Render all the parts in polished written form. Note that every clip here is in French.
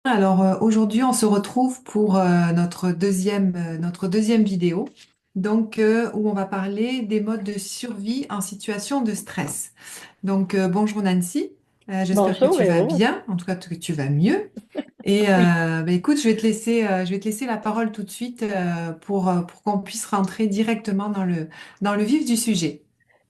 Alors aujourd'hui, on se retrouve pour notre deuxième vidéo, où on va parler des modes de survie en situation de stress. Bonjour Nancy. J'espère que Bonjour tu vas Véro. bien, en tout cas que tu vas mieux. Oui, Écoute, je vais te laisser la parole tout de suite pour qu'on puisse rentrer directement dans le vif du sujet.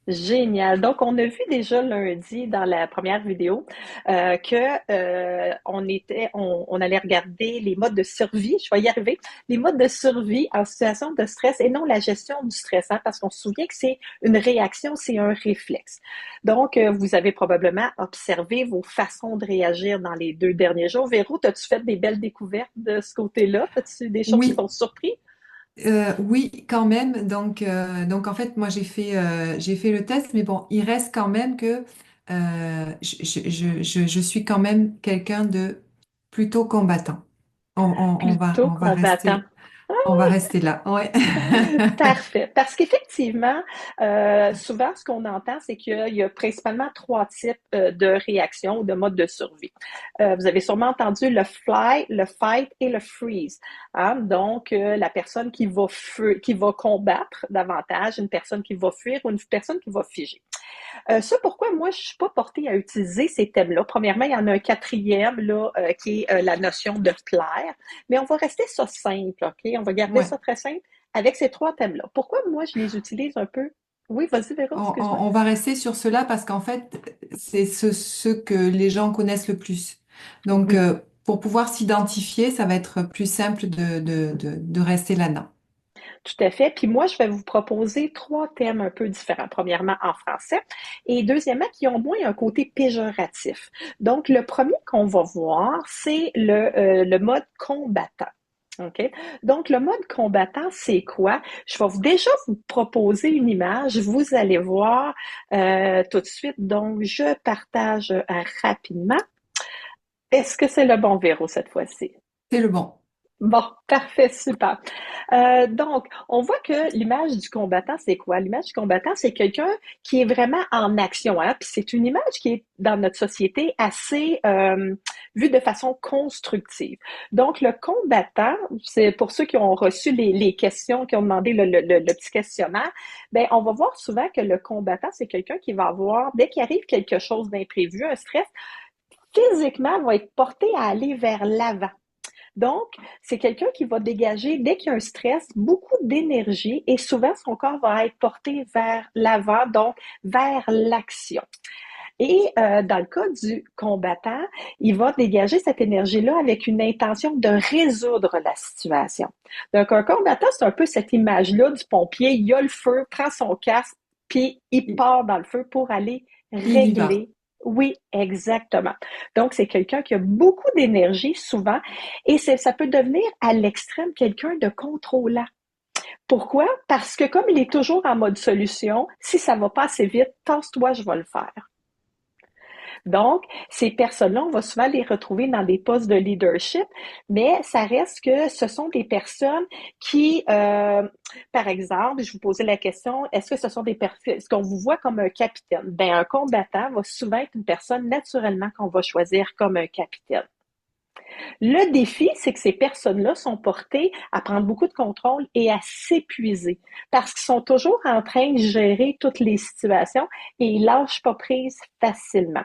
génial. Donc, on a vu déjà lundi dans la première vidéo que on allait regarder les modes de survie. Je vais y arriver. Les modes de survie en situation de stress et non la gestion du stress, hein, parce qu'on se souvient que c'est une réaction, c'est un réflexe. Donc, vous avez probablement observé vos façons de réagir dans les 2 derniers jours. Véro, as-tu fait des belles découvertes de ce côté-là? As-tu des choses qui Oui, t'ont surpris? oui, quand même. En fait, moi, j'ai fait le test, mais bon, il reste quand même que je suis quand même quelqu'un de plutôt combattant. Plutôt combattant. On va rester là. Ouais. Parfait. Parce qu'effectivement, souvent, ce qu'on entend, c'est qu'il y a principalement 3 types de réactions ou de modes de survie. Vous avez sûrement entendu le fly, le fight et le freeze. Hein? Donc, la personne qui va combattre davantage, une personne qui va fuir ou une personne qui va figer. Ça, pourquoi moi, je suis pas portée à utiliser ces thèmes-là? Premièrement, il y en a un quatrième, là, qui est la notion de plaire. Mais on va rester ça simple, OK? On va garder Ouais. ça très simple avec ces 3 thèmes-là. Pourquoi moi, je les utilise un peu? Oui, vas-y, Véro, excuse-moi. On va rester sur cela parce qu'en fait, c'est ce que les gens connaissent le plus. Oui, Pour pouvoir s'identifier, ça va être plus simple de rester là-dedans. tout à fait. Puis moi, je vais vous proposer 3 thèmes un peu différents. Premièrement, en français. Et deuxièmement, qui ont moins un côté péjoratif. Donc, le premier qu'on va voir, c'est le mode combattant. OK? Donc, le mode combattant, c'est quoi? Je vais déjà vous proposer une image. Vous allez voir tout de suite. Donc, je partage rapidement. Est-ce que c'est le bon Véro cette fois-ci? C'est le bon. Bon, parfait, super. Donc, on voit que l'image du combattant, c'est quoi? L'image du combattant, c'est quelqu'un qui est vraiment en action, hein? Puis c'est une image qui est dans notre société assez vue de façon constructive. Donc, le combattant, c'est pour ceux qui ont reçu les questions, qui ont demandé le petit questionnaire, ben on va voir souvent que le combattant, c'est quelqu'un qui va avoir, dès qu'il arrive quelque chose d'imprévu, un stress, physiquement va être porté à aller vers l'avant. Donc, c'est quelqu'un qui va dégager, dès qu'il y a un stress, beaucoup d'énergie et souvent son corps va être porté vers l'avant, donc vers l'action. Et dans le cas du combattant, il va dégager cette énergie-là avec une intention de résoudre la situation. Donc, un combattant, c'est un peu cette image-là du pompier. Il a le feu, prend son casque, puis il Il part dans le feu pour aller il y va. régler. Oui, exactement. Donc, c'est quelqu'un qui a beaucoup d'énergie souvent et ça peut devenir à l'extrême quelqu'un de contrôlant. Pourquoi? Parce que comme il est toujours en mode solution, si ça va pas assez vite, tasse-toi, je vais le faire. Donc, ces personnes-là, on va souvent les retrouver dans des postes de leadership, mais ça reste que ce sont des personnes qui, par exemple, je vous posais la question, est-ce que ce sont des personnes, est-ce qu'on vous voit comme un capitaine? Ben, un combattant va souvent être une personne naturellement qu'on va choisir comme un capitaine. Le défi, c'est que ces personnes-là sont portées à prendre beaucoup de contrôle et à s'épuiser parce qu'ils sont toujours en train de gérer toutes les situations et ils lâchent pas prise facilement.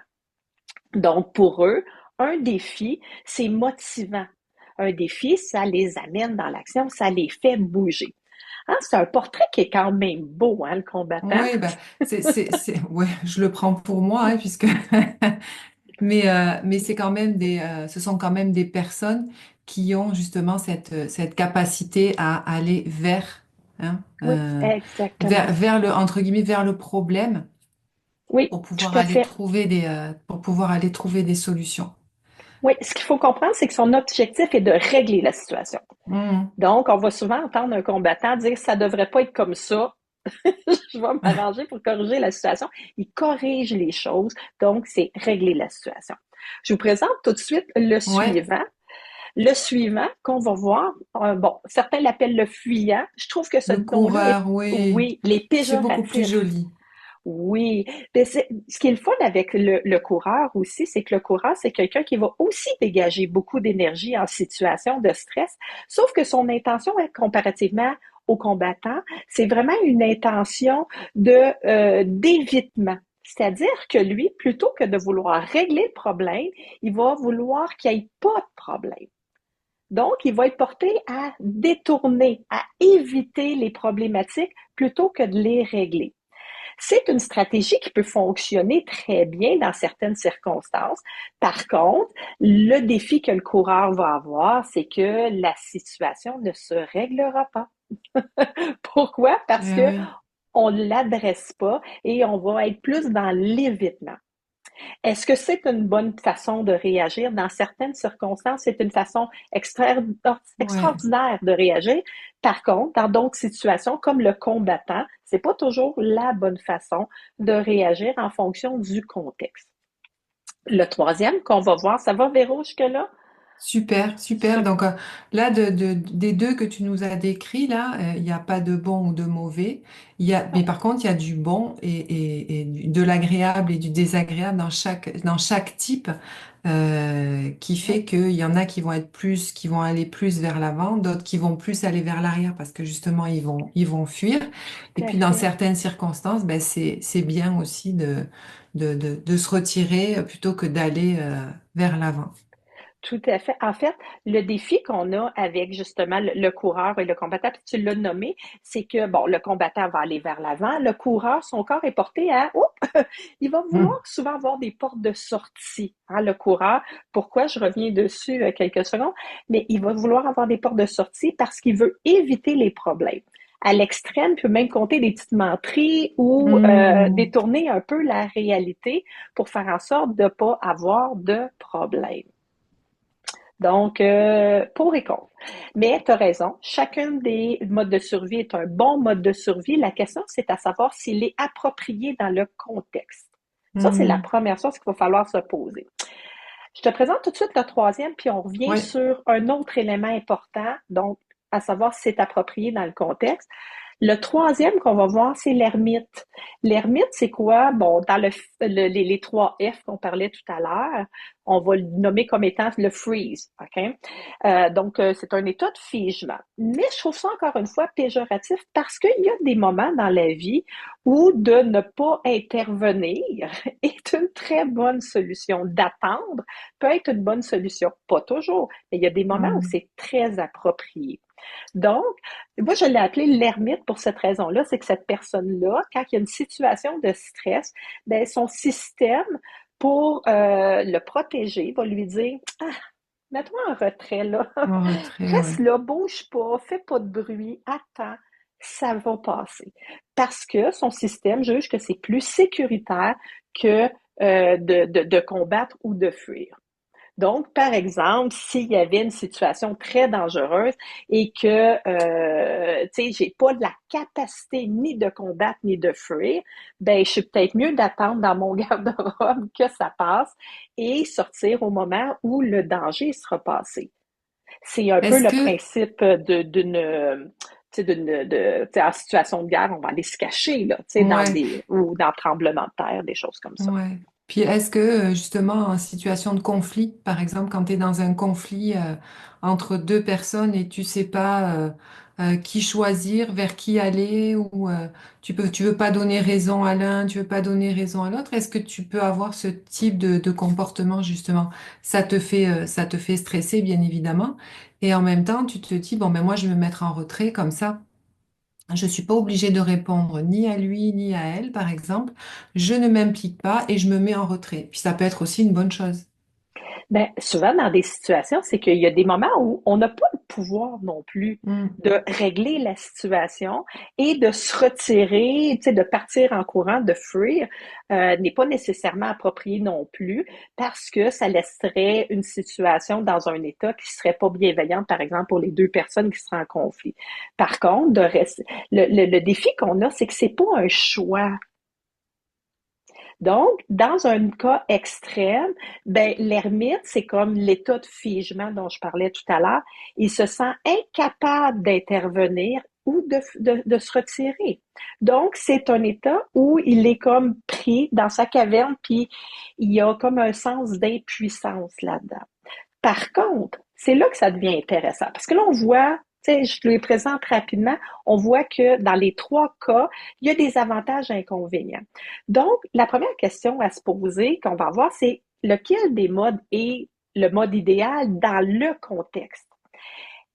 Donc, pour eux, un défi, c'est motivant. Un défi, ça les amène dans l'action, ça les fait bouger. Hein, c'est un portrait qui est quand même beau, hein, le combattant. Oui, bah, ouais, je le prends pour moi, hein, puisque, mais c'est quand même ce sont quand même des personnes qui ont justement cette capacité à aller vers, hein, Oui, exactement. vers le, entre guillemets, vers le problème Oui, pour pouvoir tout à aller fait. trouver pour pouvoir aller trouver des solutions. Oui, ce qu'il faut comprendre, c'est que son objectif est de régler la situation. Mhm. Donc, on va souvent entendre un combattant dire ça devrait pas être comme ça. Je vais m'arranger pour corriger la situation. Il corrige les choses, donc c'est régler la situation. Je vous présente tout de suite le Ouais, suivant. Le suivant qu'on va voir, bon, certains l'appellent le fuyant. Je trouve que ce le nom-là est, coureur, oui, oui, les c'est beaucoup plus péjoratifs. joli. Oui, mais ce qui est le fun avec le coureur aussi, c'est que le coureur, c'est quelqu'un qui va aussi dégager beaucoup d'énergie en situation de stress, sauf que son intention, comparativement au combattant, c'est vraiment une intention d'évitement. C'est-à-dire que lui, plutôt que de vouloir régler le problème, il va vouloir qu'il n'y ait pas de problème. Donc, il va être porté à détourner, à éviter les problématiques plutôt que de les régler. C'est une stratégie qui peut fonctionner très bien dans certaines circonstances. Par contre, le défi que le coureur va avoir, c'est que la situation ne se réglera pas. Pourquoi? Parce Eh que oui. on ne l'adresse pas et on va être plus dans l'évitement. Est-ce que c'est une bonne façon de réagir? Dans certaines circonstances, c'est une façon Ouais. extraordinaire de réagir. Par contre, dans d'autres situations, comme le combattant, c'est pas toujours la bonne façon de réagir en fonction du contexte. Le troisième qu'on va voir, ça va, Véro, jusque-là? Super, super. Super. Donc là, des deux que tu nous as décrits, là, il n'y a pas de bon ou de mauvais. Mais par contre, il y a du bon et de l'agréable et du désagréable dans chaque type, qui Oui, fait qu'il y en a qui vont aller plus vers l'avant, d'autres qui vont plus aller vers l'arrière parce que justement, ils vont fuir. Et tout à puis, dans fait. certaines circonstances, ben, c'est bien aussi de se retirer plutôt que d'aller, vers l'avant. Tout à fait. En fait, le défi qu'on a avec justement le coureur et le combattant, puis tu l'as nommé, c'est que, bon, le combattant va aller vers l'avant, le coureur, son corps est porté à, oups, il va vouloir Hmm. souvent avoir des portes de sortie, hein, le coureur. Pourquoi? Je reviens dessus quelques secondes, mais il va vouloir avoir des portes de sortie parce qu'il veut éviter les problèmes. À l'extrême, il peut même compter des petites menteries ou Hmm. détourner un peu la réalité pour faire en sorte de ne pas avoir de problème. Donc, pour et contre. Mais tu as raison, chacun des modes de survie est un bon mode de survie. La question, c'est à savoir s'il est approprié dans le contexte. Ça, c'est la Hmm. première chose qu'il va falloir se poser. Je te présente tout de suite le troisième, puis on revient Ouais. sur un autre élément important, donc à savoir si c'est approprié dans le contexte. Le troisième qu'on va voir, c'est l'ermite. L'ermite, c'est quoi? Bon, dans les trois F qu'on parlait tout à l'heure, on va le nommer comme étant le freeze, OK? Donc, c'est un état de figement. Mais je trouve ça encore une fois péjoratif parce qu'il y a des moments dans la vie où de ne pas intervenir est une très bonne solution. D'attendre peut être une bonne solution. Pas toujours, mais il y a des moments où Hmm. c'est très approprié. Donc, moi, je l'ai appelé l'ermite pour cette raison-là, c'est que cette personne-là, quand il y a une situation de stress, ben, son système, pour le protéger, va lui dire, ah, mets-toi en retrait, là. En retrait, Reste ouais. là, bouge pas, fais pas de bruit, attends, ça va passer. Parce que son système juge que c'est plus sécuritaire que de combattre ou de fuir. Donc, par exemple, s'il y avait une situation très dangereuse et que, tu sais, j'ai pas la capacité ni de combattre ni de fuir, ben, je suis peut-être mieux d'attendre dans mon garde-robe que ça passe et sortir au moment où le danger sera passé. C'est un peu Est-ce le que, principe tu sais, en situation de guerre, on va aller se cacher, là, tu sais, ouais, ou dans le tremblement de terre, des choses comme ça. ouais. Puis est-ce que, justement, en situation de conflit, par exemple, quand tu es dans un conflit, entre deux personnes et tu sais pas, qui choisir, vers qui aller, ou tu veux pas donner raison à l'un, tu veux pas donner raison à l'autre, est-ce que tu peux avoir ce type de comportement, justement? Ça te fait stresser, bien évidemment, et en même temps, tu te dis, bon, ben moi, je vais me mettre en retrait comme ça. Je ne suis pas obligée de répondre ni à lui ni à elle, par exemple. Je ne m'implique pas et je me mets en retrait. Puis ça peut être aussi une bonne chose. Ben, souvent dans des situations, c'est qu'il y a des moments où on n'a pas le pouvoir non plus Mm. de régler la situation et de se retirer, tu sais, de partir en courant, de fuir, n'est pas nécessairement approprié non plus parce que ça laisserait une situation dans un état qui serait pas bienveillante, par exemple, pour les deux personnes qui seraient en conflit. Par contre, le défi qu'on a, c'est que c'est pas un choix. Donc, dans un cas extrême, ben, l'ermite, c'est comme l'état de figement dont je parlais tout à l'heure. Il se sent incapable d'intervenir ou de se retirer. Donc, c'est un état où il est comme pris dans sa caverne, puis il y a comme un sens d'impuissance là-dedans. Par contre, c'est là que ça devient intéressant, parce que là, on voit, tu sais, je les présente rapidement, on voit que dans les trois cas, il y a des avantages et inconvénients. Donc, la première question à se poser qu'on va voir, c'est lequel des modes est le mode idéal dans le contexte.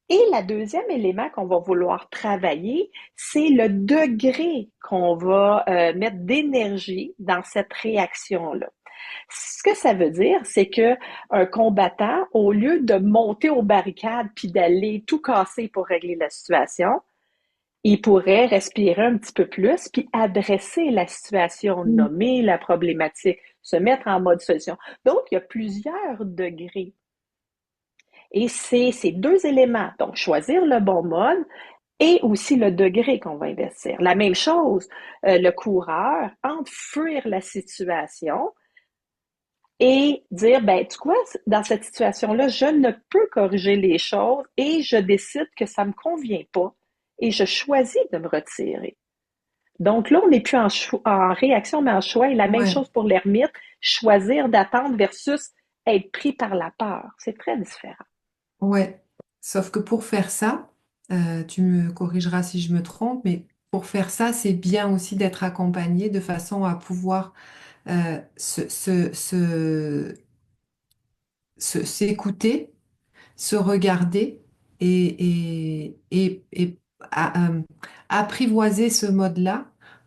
Et le deuxième élément qu'on va vouloir travailler, c'est le degré qu'on va mettre d'énergie dans cette réaction-là. Ce que ça veut dire, c'est que un combattant, au lieu de monter aux barricades puis d'aller tout casser pour régler la situation, il pourrait respirer un petit peu plus puis adresser la situation, Mm. nommer la problématique, se mettre en mode solution. Donc, il y a plusieurs degrés. Et c'est ces deux éléments, donc choisir le bon mode et aussi le degré qu'on va investir. La même chose, le coureur, entre fuir la situation et dire, ben, tu vois, dans cette situation-là, je ne peux corriger les choses et je décide que ça me convient pas et je choisis de me retirer. Donc là, on n'est plus en réaction, mais en choix. Et la même Ouais, chose pour l'ermite, choisir d'attendre versus être pris par la peur. C'est très différent. ouais. Sauf que pour faire ça, tu me corrigeras si je me trompe, mais pour faire ça, c'est bien aussi d'être accompagné de façon à pouvoir s'écouter, se regarder et apprivoiser ce mode-là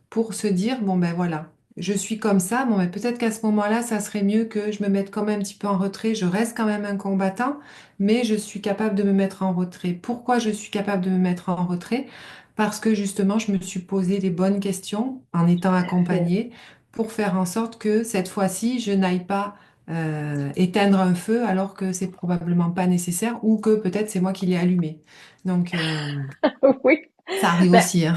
pour se dire, bon ben voilà, je suis comme ça, bon ben peut-être qu'à ce moment-là, ça serait mieux que je me mette quand même un petit peu en retrait, je reste quand même un combattant, mais je suis capable de me mettre en retrait. Pourquoi je suis capable de me mettre en retrait? Parce que justement, je me suis posé les bonnes questions en étant Tout à fait. accompagnée pour faire en sorte que cette fois-ci, je n'aille pas éteindre un feu alors que c'est probablement pas nécessaire ou que peut-être c'est moi qui l'ai allumé. Donc, Oui. ça arrive Ben, aussi, hein.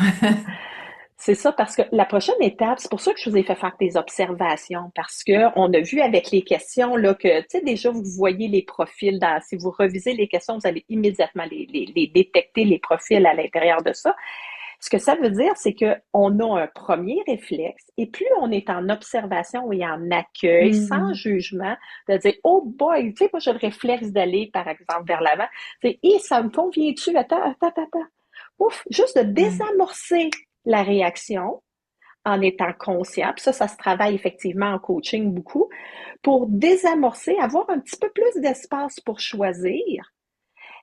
c'est ça, parce que la prochaine étape, c'est pour ça que je vous ai fait faire des observations, parce que on a vu avec les questions là que, tu sais, déjà vous voyez les profils si vous revisez les questions, vous allez immédiatement les détecter les profils à l'intérieur de ça. Ce que ça veut dire, c'est que on a un premier réflexe, et plus on est en observation et en accueil, sans Hmm. jugement, de dire, oh boy, tu sais, moi j'ai le réflexe d'aller, par exemple, vers l'avant, c'est, et ça me convient-tu, attends. Ouf, juste de Ouais. désamorcer la réaction en étant conscient, puis ça se travaille effectivement en coaching beaucoup, pour désamorcer, avoir un petit peu plus d'espace pour choisir,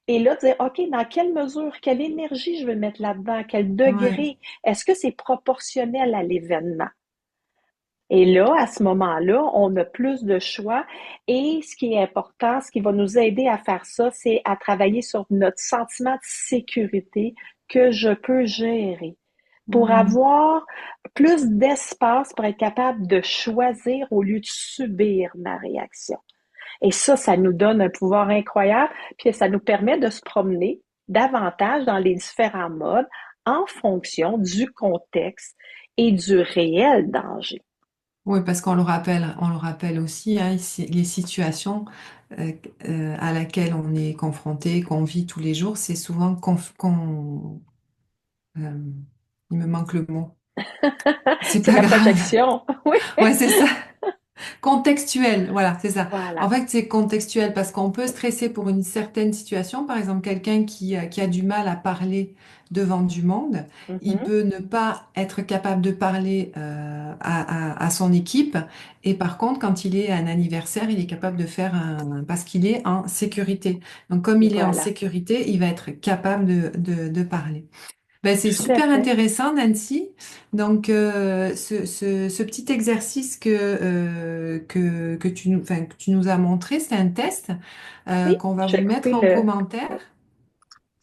et là, dire, OK, dans quelle mesure, quelle énergie je veux mettre là-dedans, quel Ouais. degré, est-ce que c'est proportionnel à l'événement? Et là, à ce moment-là, on a plus de choix. Et ce qui est important, ce qui va nous aider à faire ça, c'est à travailler sur notre sentiment de sécurité que je peux gérer pour Hmm. avoir plus d'espace pour être capable de choisir au lieu de subir ma réaction. Et ça nous donne un pouvoir incroyable, puis ça nous permet de se promener davantage dans les différents modes en fonction du contexte et du réel danger. Oui, parce on le rappelle aussi, hein, les situations euh, à laquelle on est confronté, qu'on vit tous les jours, c'est souvent euh, il me manque le mot. C'est C'est pas la grave. projection. Oui, Ouais, c'est ça. Contextuel, voilà, c'est ça. En voilà. fait, c'est contextuel parce qu'on peut stresser pour une certaine situation. Par exemple, quelqu'un qui a du mal à parler devant du monde, il Mhm. peut ne pas être capable de parler à son équipe. Et par contre, quand il est à un anniversaire, il est capable de faire parce qu'il est en sécurité. Donc, comme il est en Voilà. sécurité, il va être capable de parler. Ben, c'est Tout à super fait. intéressant, Nancy. Donc, ce petit exercice que tu nous as montré, c'est un test Oui, qu'on va je vous vais mettre couper en commentaire.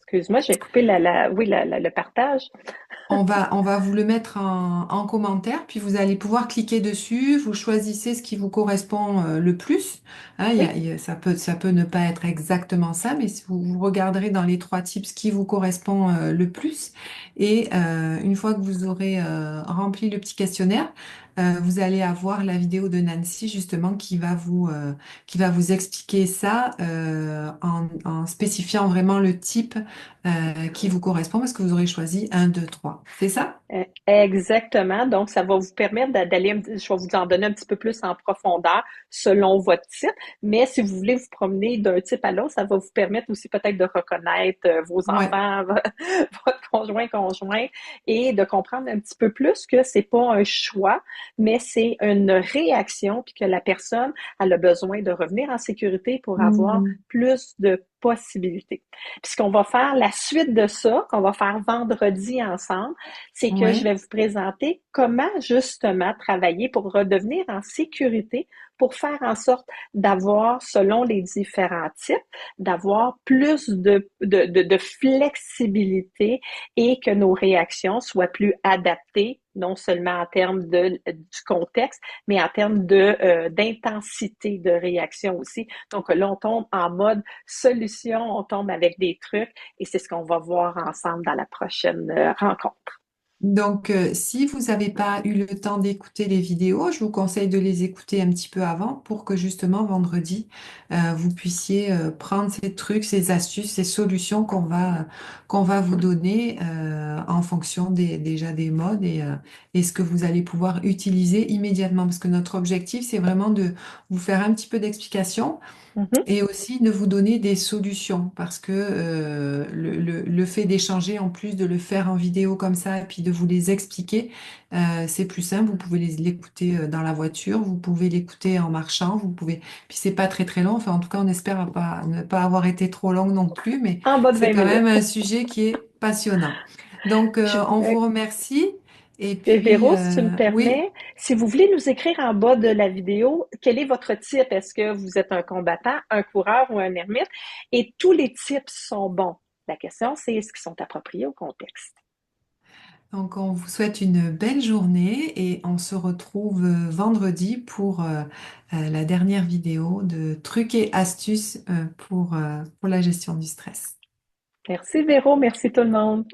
excuse-moi, je vais couper oui, le partage. On va vous le mettre en commentaire, puis vous allez pouvoir cliquer dessus, vous choisissez ce qui vous correspond le plus. Hein, Oui, ça peut ne pas être exactement ça, mais si vous regarderez dans les trois types ce qui vous correspond le plus. Et une fois que vous aurez rempli le petit questionnaire, vous allez avoir la vidéo de Nancy justement qui va vous expliquer ça en spécifiant vraiment le type qui vous correspond parce que vous aurez choisi un, 2, 3. C'est ça? Exactement. Donc, ça va vous permettre d'aller, je vais vous en donner un petit peu plus en profondeur selon votre type. Mais si vous voulez vous promener d'un type à l'autre, ça va vous permettre aussi peut-être de reconnaître vos Ouais. enfants, votre conjoint et de comprendre un petit peu plus que c'est pas un choix, mais c'est une réaction puis que la personne, elle a besoin de revenir en sécurité pour avoir Hmm. plus de possibilités. Puis ce qu'on va faire, la suite de ça, qu'on va faire vendredi ensemble, c'est que je Ouais. vais vous présenter comment justement travailler pour redevenir en sécurité, pour faire en sorte d'avoir, selon les différents types, d'avoir plus de flexibilité et que nos réactions soient plus adaptées, non seulement en termes du contexte, mais en termes d'intensité de réaction aussi. Donc là, on tombe en mode solution, on tombe avec des trucs et c'est ce qu'on va voir ensemble dans la prochaine rencontre. Donc, si vous n'avez pas eu le temps d'écouter les vidéos, je vous conseille de les écouter un petit peu avant pour que justement vendredi, vous puissiez prendre ces trucs, ces astuces, ces solutions qu'on va vous donner en fonction déjà des modes et ce que vous allez pouvoir utiliser immédiatement. Parce que notre objectif, c'est vraiment de vous faire un petit peu d'explication Mhm. et aussi de vous donner des solutions parce que le fait d'échanger, en plus de le faire en vidéo comme ça et puis de vous les expliquer, c'est plus simple. Vous pouvez l'écouter dans la voiture, vous pouvez l'écouter en marchant, vous pouvez. Puis c'est pas très très long. Enfin, en tout cas, on espère ne pas avoir été trop long non plus, mais En bas de c'est 20 quand même minutes. un sujet qui est passionnant. Donc, Je, on vous remercie. Et Et puis, Véro, si tu me oui. permets, si vous voulez nous écrire en bas de la vidéo, quel est votre type? Est-ce que vous êtes un combattant, un coureur ou un ermite? Et tous les types sont bons. La question, c'est est-ce qu'ils sont appropriés au contexte? Donc, on vous souhaite une belle journée et on se retrouve vendredi pour la dernière vidéo de trucs et astuces pour la gestion du stress. Merci Véro, merci tout le monde.